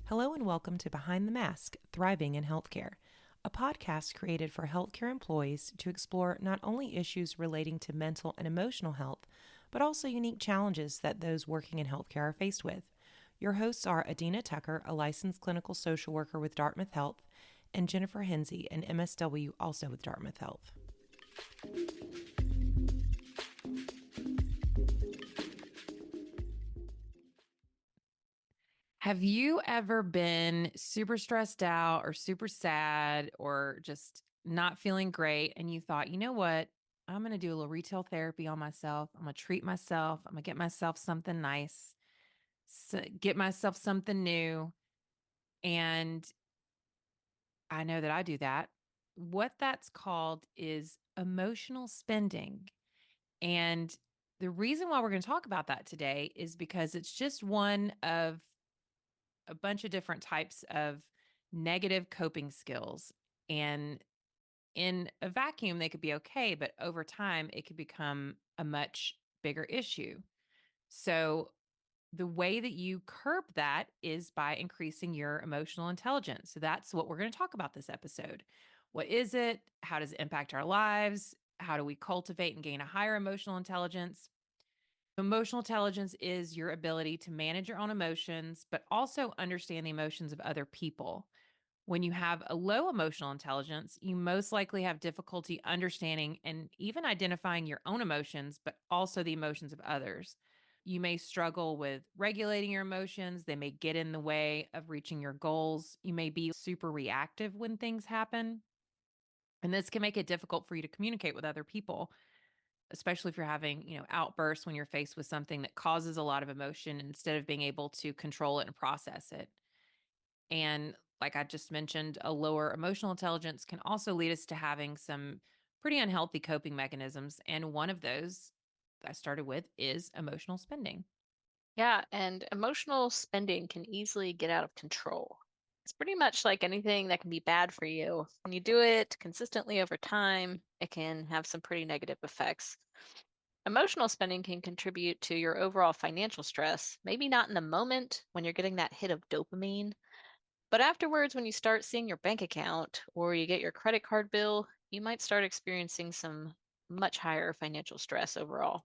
Hello and welcome to Behind the Mask, Thriving in Healthcare, a podcast created for healthcare employees to explore not only issues relating to mental and emotional health, but also unique challenges that those working in healthcare are faced with. Your hosts are Adina Tucker, a licensed clinical social worker with Dartmouth Health, and Jennifer Hensey, an MSW also with Dartmouth Health. Have you ever been super stressed out or super sad or just not feeling great and you thought, you know what? I'm going to do a little retail therapy on myself. I'm going to treat myself. I'm going to get myself something nice, get myself something new. And I know that I do that. What that's called is emotional spending. And the reason why we're going to talk about that today is because it's just one of a bunch of different types of negative coping skills. And in a vacuum, they could be okay, but over time, it could become a much bigger issue. So, the way that you curb that is by increasing your emotional intelligence. So, that's what we're going to talk about this episode. What is it? How does it impact our lives? How do we cultivate and gain a higher emotional intelligence? Emotional intelligence is your ability to manage your own emotions, but also understand the emotions of other people. When you have a low emotional intelligence, you most likely have difficulty understanding and even identifying your own emotions, but also the emotions of others. You may struggle with regulating your emotions. They may get in the way of reaching your goals. You may be super reactive when things happen. And this can make it difficult for you to communicate with other people, especially if you're having, outbursts when you're faced with something that causes a lot of emotion instead of being able to control it and process it. And like I just mentioned, a lower emotional intelligence can also lead us to having some pretty unhealthy coping mechanisms. And one of those I started with is emotional spending. Yeah, and emotional spending can easily get out of control. It's pretty much like anything that can be bad for you. When you do it consistently over time, it can have some pretty negative effects. Emotional spending can contribute to your overall financial stress, maybe not in the moment when you're getting that hit of dopamine, but afterwards when you start seeing your bank account or you get your credit card bill, you might start experiencing some much higher financial stress overall.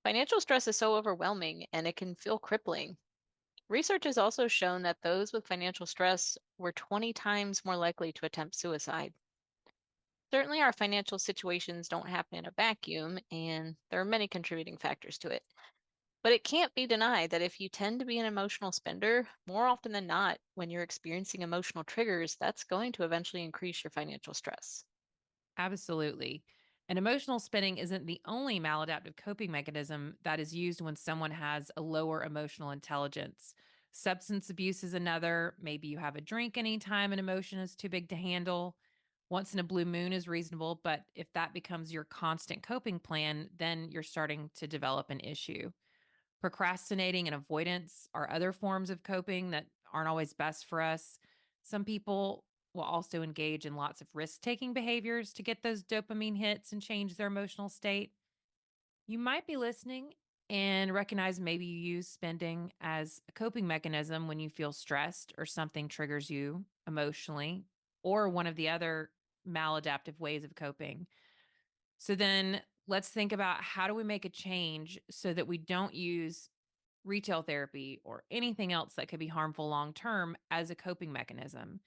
Financial stress is so overwhelming and it can feel crippling. Research has also shown that those with financial stress were 20 times more likely to attempt suicide. Certainly, our financial situations don't happen in a vacuum, and there are many contributing factors to it. But it can't be denied that if you tend to be an emotional spender, more often than not, when you're experiencing emotional triggers, that's going to eventually increase your financial stress. Absolutely. And emotional spending isn't the only maladaptive coping mechanism that is used when someone has a lower emotional intelligence. Substance abuse is another. Maybe you have a drink anytime an emotion is too big to handle. Once in a blue moon is reasonable, but if that becomes your constant coping plan, then you're starting to develop an issue. Procrastinating and avoidance are other forms of coping that aren't always best for us. Some people will also engage in lots of risk taking behaviors to get those dopamine hits and change their emotional state. You might be listening and recognize maybe you use spending as a coping mechanism when you feel stressed or something triggers you emotionally, or one of the other maladaptive ways of coping. So then let's think about how do we make a change so that we don't use retail therapy or anything else that could be harmful long term as a coping mechanism.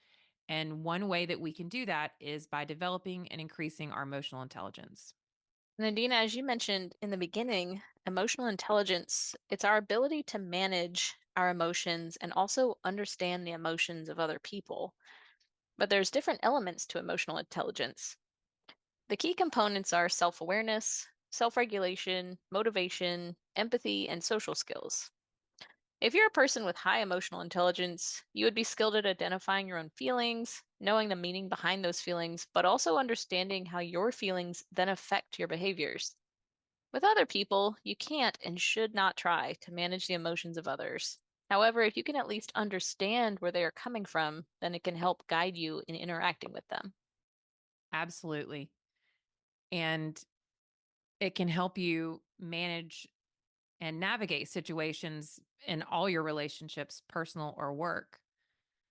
And one way that we can do that is by developing and increasing our emotional intelligence. Nadina, as you mentioned in the beginning, emotional intelligence, it's our ability to manage our emotions and also understand the emotions of other people. But there's different elements to emotional intelligence. The key components are self-awareness, self-regulation, motivation, empathy, and social skills. If you're a person with high emotional intelligence, you would be skilled at identifying your own feelings, knowing the meaning behind those feelings, but also understanding how your feelings then affect your behaviors. With other people, you can't and should not try to manage the emotions of others. However, if you can at least understand where they are coming from, then it can help guide you in interacting with them. Absolutely. And It can help you manage and navigate situations in all your relationships, personal or work.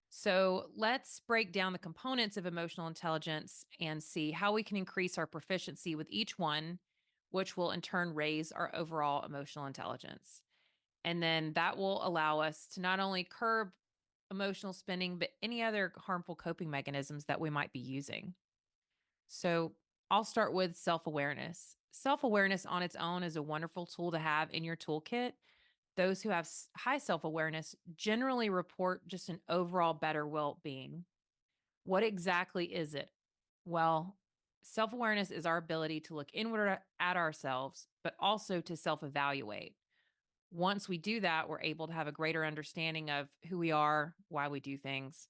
So let's break down the components of emotional intelligence and see how we can increase our proficiency with each one, which will in turn raise our overall emotional intelligence. And then that will allow us to not only curb emotional spending, but any other harmful coping mechanisms that we might be using. So I'll start with self awareness. Self awareness on its own is a wonderful tool to have in your toolkit. Those who have high self awareness generally report just an overall better well being. What exactly is it? Well, self awareness is our ability to look inward at ourselves, but also to self evaluate. Once we do that, we're able to have a greater understanding of who we are, why we do things.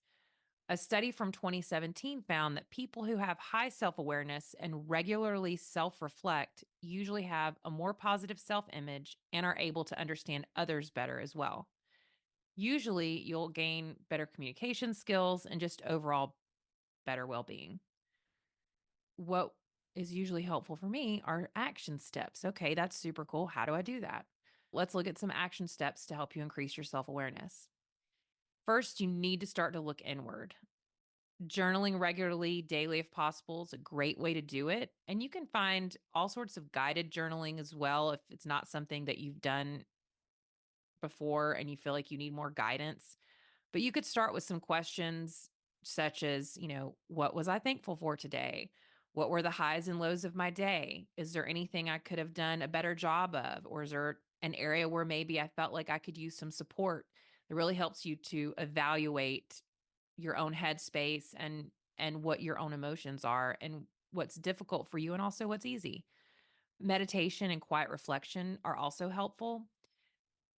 A study from 2017 found that people who have high self awareness and regularly self reflect usually have a more positive self image and are able to understand others better as well. Usually, you'll gain better communication skills and just overall better well being. What is usually helpful for me are action steps. Okay, that's super cool. How do I do that? Let's look at some action steps to help you increase your self awareness. First, you need to start to look inward. Journaling regularly, daily if possible, is a great way to do it. And you can find all sorts of guided journaling as well if it's not something that you've done before and you feel like you need more guidance. But you could start with some questions such as, what was I thankful for today? What were the highs and lows of my day? Is there anything I could have done a better job of? Or is there an area where maybe I felt like I could use some support? It really helps you to evaluate your own headspace and what your own emotions are and what's difficult for you and also what's easy. Meditation and quiet reflection are also helpful.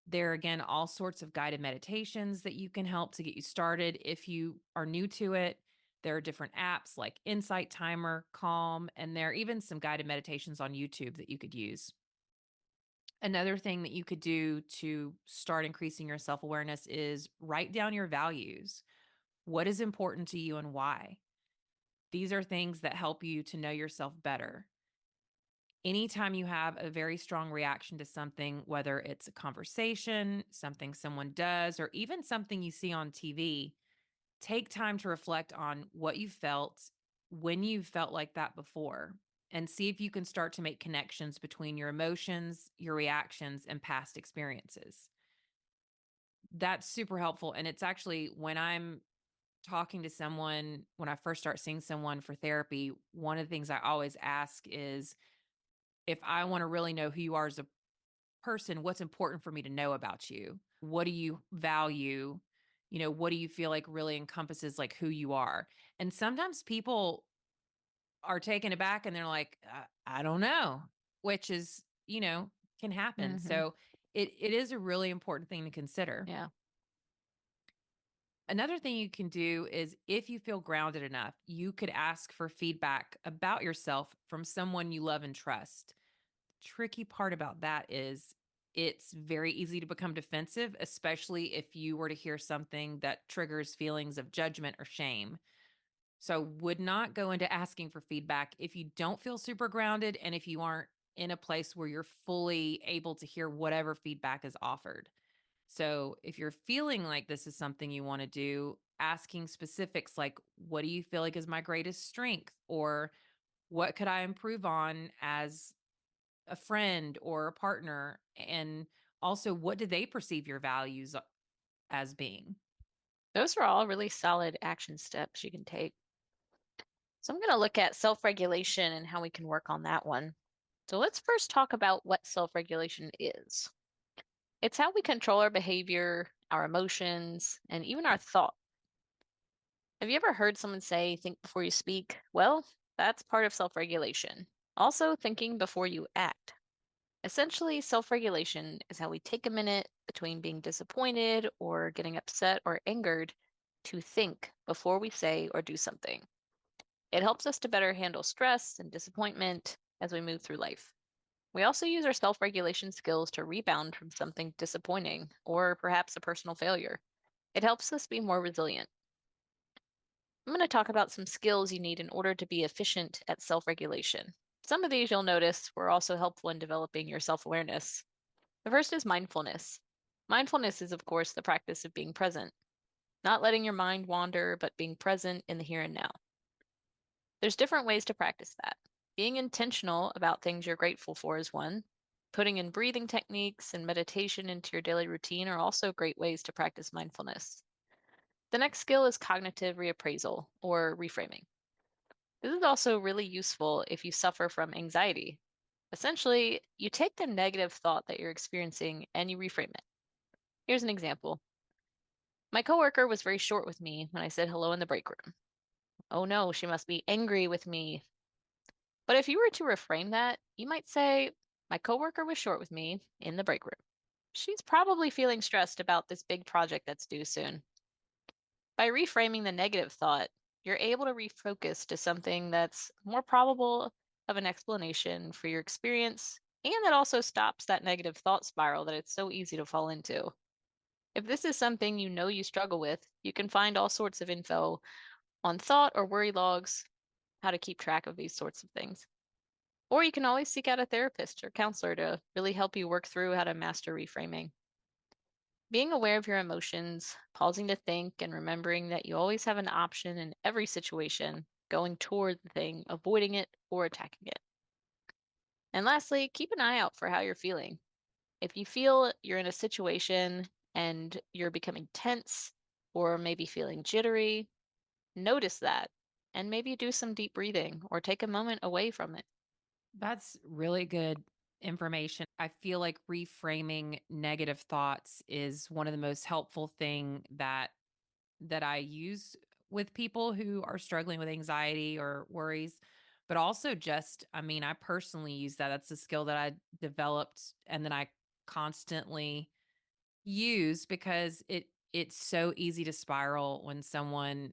There are again all sorts of guided meditations that you can help to get you started if you are new to it. There are different apps like Insight Timer, Calm, and there are even some guided meditations on YouTube that you could use. Another thing that you could do to start increasing your self awareness is write down your values. What is important to you and why? These are things that help you to know yourself better. Anytime you have a very strong reaction to something, whether it's a conversation, something someone does, or even something you see on TV, take time to reflect on what you felt when you felt like that before and see if you can start to make connections between your emotions, your reactions, and past experiences. That's super helpful. And it's actually when I'm talking to someone, when I first start seeing someone for therapy, one of the things I always ask is if I want to really know who you are as a person, what's important for me to know about you? What do you value? What do you feel like really encompasses like who you are? And sometimes people are taken aback and they're like, I don't know, which is, can happen. Hmm. So it is a really important thing to consider. Yeah. Another thing you can do is if you feel grounded enough, you could ask for feedback about yourself from someone you love and trust. Tricky part about that is it's very easy to become defensive, especially if you were to hear something that triggers feelings of judgment or shame. So, would not go into asking for feedback if you don't feel super grounded and if you aren't in a place where you're fully able to hear whatever feedback is offered. So, if you're feeling like this is something you want to do, asking specifics like, what do you feel like is my greatest strength? Or what could I improve on as a friend or a partner? And also, what do they perceive your values as being? Those are all really solid action steps you can take. So I'm going to look at self-regulation and how we can work on that one. So let's first talk about what self-regulation is. It's how we control our behavior, our emotions, and even our thought. Have you ever heard someone say, think before you speak? Well, that's part of self-regulation. Also, thinking before you act. Essentially, self regulation is how we take a minute between being disappointed or getting upset or angered to think before we say or do something. It helps us to better handle stress and disappointment as we move through life. We also use our self regulation skills to rebound from something disappointing or perhaps a personal failure. It helps us be more resilient. I'm going to talk about some skills you need in order to be efficient at self regulation. Some of these you'll notice were also helpful in developing your self awareness. The first is mindfulness. Mindfulness is, of course, the practice of being present, not letting your mind wander, but being present in the here and now. There's different ways to practice that. Being intentional about things you're grateful for is one. Putting in breathing techniques and meditation into your daily routine are also great ways to practice mindfulness. The next skill is cognitive reappraisal or reframing. This is also really useful if you suffer from anxiety. Essentially, you take the negative thought that you're experiencing and you reframe it. Here's an example. My coworker was very short with me when I said hello in the break room. Oh no, she must be angry with me. But if you were to reframe that, you might say, my coworker was short with me in the break room. She's probably feeling stressed about this big project that's due soon. By reframing the negative thought, you're able to refocus to something that's more probable of an explanation for your experience, and that also stops that negative thought spiral that it's so easy to fall into. If this is something you know you struggle with, you can find all sorts of info on thought or worry logs, how to keep track of these sorts of things. Or you can always seek out a therapist or counselor to really help you work through how to master reframing. Being aware of your emotions, pausing to think, and remembering that you always have an option in every situation, going toward the thing, avoiding it, or attacking it. And lastly, keep an eye out for how you're feeling. If you feel you're in a situation and you're becoming tense or maybe feeling jittery, notice that and maybe do some deep breathing or take a moment away from it. That's really good information. I feel like reframing negative thoughts is one of the most helpful thing that I use with people who are struggling with anxiety or worries, but also just I mean, I personally use that. That's a skill that I developed and then I constantly use because it's so easy to spiral when someone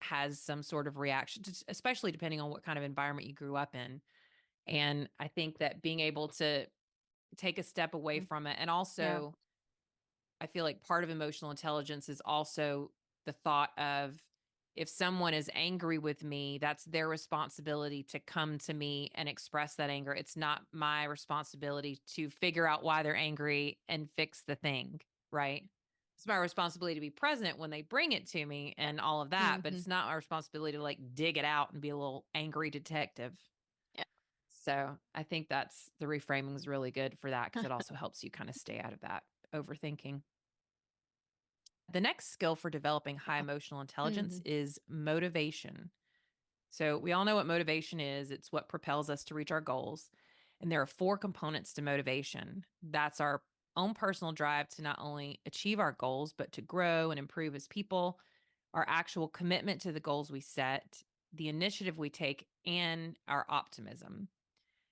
has some sort of reaction, especially depending on what kind of environment you grew up in. And I think that being able to take a step away Mm. from it, and Yeah. also I feel like part of emotional intelligence is also the thought of if someone is angry with me, that's their responsibility to come to me and express that anger. It's not my responsibility to figure out why they're angry and fix the thing, right? It's my responsibility to be present when they bring it to me and all of that, but Hmm. it's not my responsibility to like dig it out and be a little angry detective. Yeah. So I think that's the reframing is really good for that because it also helps you kind of stay out of that overthinking. The next skill for developing high Yeah. emotional intelligence Hmm. is motivation. So, we all know what motivation is, it's what propels us to reach our goals. And there are four components to motivation. That's our own personal drive to not only achieve our goals, but to grow and improve as people, our actual commitment to the goals we set, the initiative we take, and our optimism.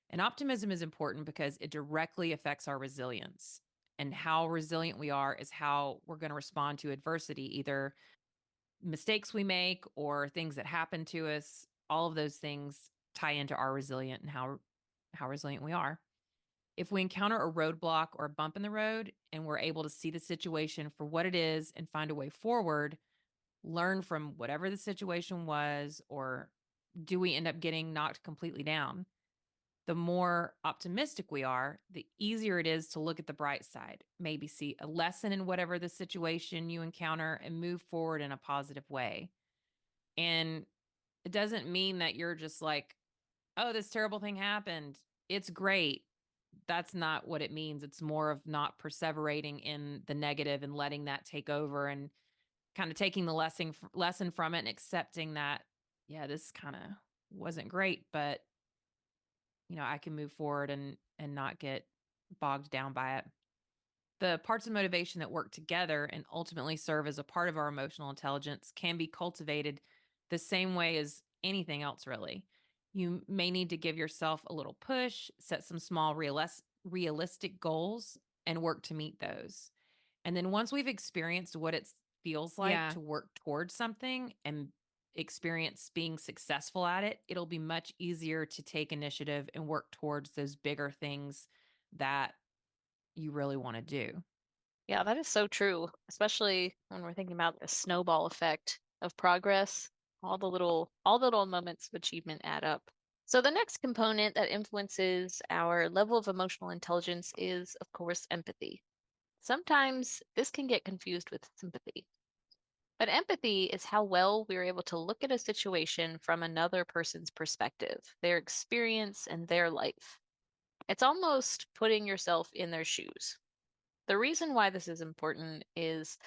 And optimism is important because it directly affects our resilience. And how resilient we are is how we're going to respond to adversity, either mistakes we make or things that happen to us. All of those things tie into our resilient and how resilient we are. If we encounter a roadblock or a bump in the road and we're able to see the situation for what it is and find a way forward, learn from whatever the situation was, or do we end up getting knocked completely down? The more optimistic we are, the easier it is to look at the bright side, maybe see a lesson in whatever the situation you encounter and move forward in a positive way. And it doesn't mean that you're just like, oh, this terrible thing happened. It's great. That's not what it means. It's more of not perseverating in the negative and letting that take over and kind of taking the lesson from it and accepting that, yeah, this kind of wasn't great, but I can move forward and not get bogged down by it. The parts of motivation that work together and ultimately serve as a part of our emotional intelligence can be cultivated the same way as anything else, really. You may need to give yourself a little push, set some small, realistic goals, and work to meet those. And then once we've experienced what it feels like Yeah. to work towards something and experience being successful at it, it'll be much easier to take initiative and work towards those bigger things that you really want to do. Yeah, that is so true, especially when we're thinking about the snowball effect of progress. All the little moments of achievement add up. So, the next component that influences our level of emotional intelligence is, of course, empathy. Sometimes this can get confused with sympathy. But empathy is how well we're able to look at a situation from another person's perspective, their experience, and their life. It's almost putting yourself in their shoes. The reason why this is important is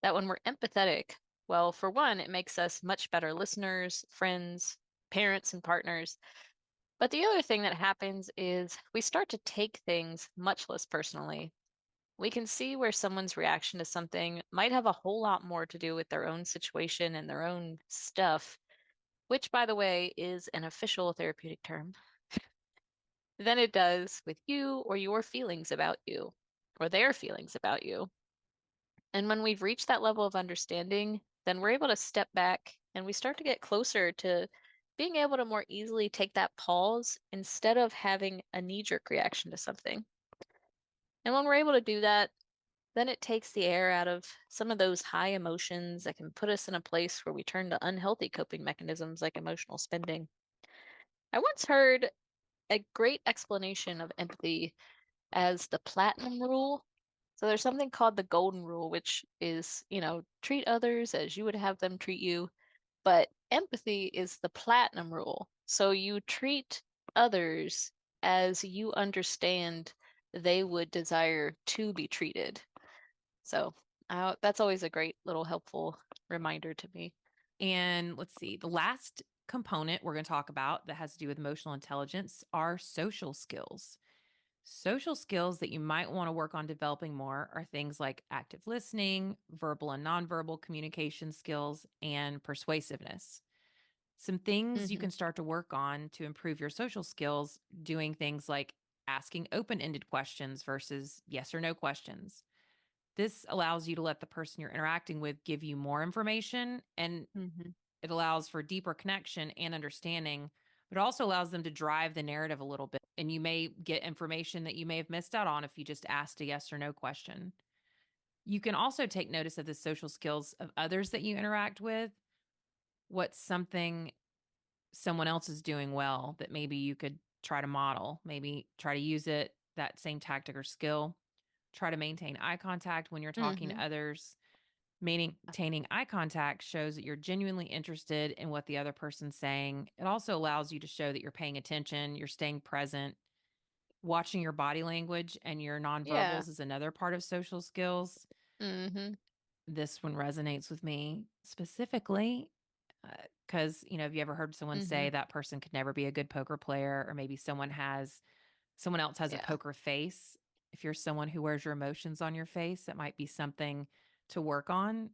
that when we're empathetic, well, for one, it makes us much better listeners, friends, parents, and partners. But the other thing that happens is we start to take things much less personally. We can see where someone's reaction to something might have a whole lot more to do with their own situation and their own stuff, which, by the way, is an official therapeutic term, than it does with you or your feelings about you or their feelings about you. And when we've reached that level of understanding, then we're able to step back and we start to get closer to being able to more easily take that pause instead of having a knee jerk reaction to something. And when we're able to do that, then it takes the air out of some of those high emotions that can put us in a place where we turn to unhealthy coping mechanisms like emotional spending. I once heard a great explanation of empathy as the platinum rule. So there's something called the golden rule, which is, treat others as you would have them treat you. But empathy is the platinum rule. So you treat others as you understand they would desire to be treated. So that's always a great little helpful reminder to me. And let's see, the last component we're going to talk about that has to do with emotional intelligence are social skills. Social skills that you might want to work on developing more are things like active listening, verbal and nonverbal communication skills, and persuasiveness. Some things you Hmm. can start to work on to improve your social skills, doing things like asking open ended questions versus yes or no questions. This allows you to let the person you're interacting with give you more information, and Hmm. it allows for deeper connection and understanding, but it also allows them to drive the narrative a little bit. And you may get information that you may have missed out on if you just asked a yes or no question. You can also take notice of the social skills of others that you interact with. What's something someone else is doing well that maybe you could try to model, maybe try to use it, that same tactic or skill. Try to maintain eye contact when you're talking Hmm. to others. Maintaining eye contact shows that you're genuinely interested in what the other person's saying. It also allows you to show that you're paying attention, you're staying present. Watching your body language and your Yeah. nonverbals is another part of social skills. Hmm. This one resonates with me specifically because, have you ever heard someone say Hmm. that person could never be a good poker player, or maybe someone else has a Yeah. poker face? If you're someone who wears your emotions on your face, that might be something to work on.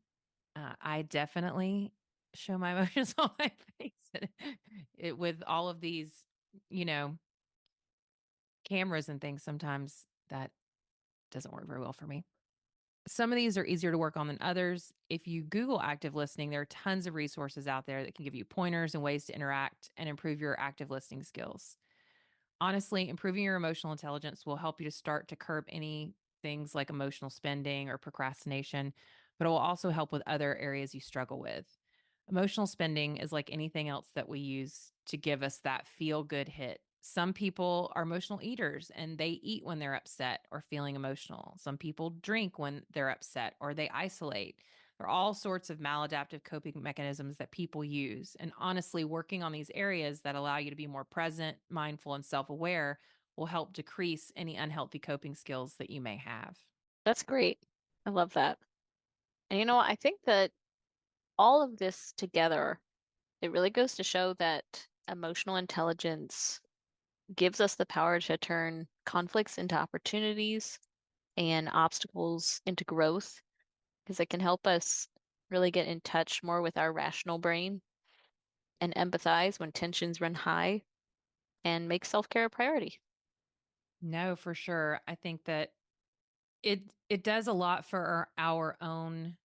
I definitely show my emotions on my face. With all of these, you know, cameras and things, sometimes that doesn't work very well for me. Some of these are easier to work on than others. If you Google active listening, there are tons of resources out there that can give you pointers and ways to interact and improve your active listening skills. Honestly, improving your emotional intelligence will help you to start to curb any things like emotional spending or procrastination, but it will also help with other areas you struggle with. Emotional spending is like anything else that we use to give us that feel good hit. Some people are emotional eaters and they eat when they're upset or feeling emotional. Some people drink when they're upset or they isolate. There are all sorts of maladaptive coping mechanisms that people use. And honestly, working on these areas that allow you to be more present, mindful, and self aware will help decrease any unhealthy coping skills that you may have. That's great. I love that. And I think that all of this together, it really goes to show that emotional intelligence gives us the power to turn conflicts into opportunities and obstacles into growth because it can help us really get in touch more with our rational brain and empathize when tensions run high and make self-care a priority. No, for sure. I think that it does a lot for our own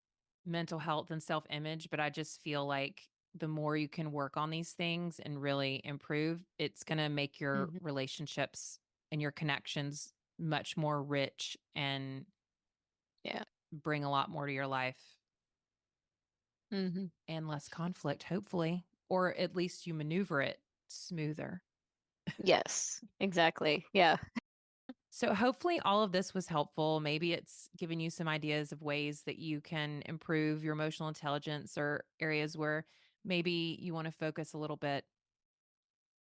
mental health and self-image, but I just feel like the more you can work on these things and really improve, it's going to make your Hmm. relationships and your connections much more rich and Yeah. bring a lot more to your life Hmm. and less conflict, hopefully, or at least you maneuver it smoother. Yes, exactly. Yeah. So, hopefully, all of this was helpful. Maybe it's given you some ideas of ways that you can improve your emotional intelligence or areas where maybe you want to focus a little bit.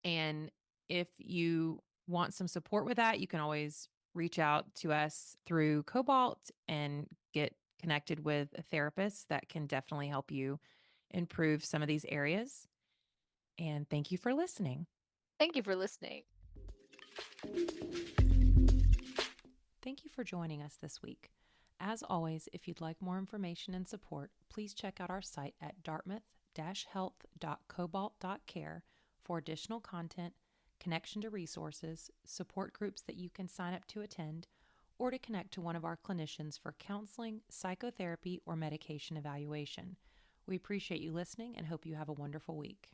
And if you want some support with that, you can always reach out to us through Cobalt and get connected with a therapist that can definitely help you improve some of these areas. And thank you for listening. Thank you for listening. Thank you for joining us this week. As always, if you'd like more information and support, please check out our site at dartmouth-health.cobalt.care for additional content, connection to resources, support groups that you can sign up to attend, or to connect to one of our clinicians for counseling, psychotherapy, or medication evaluation. We appreciate you listening and hope you have a wonderful week.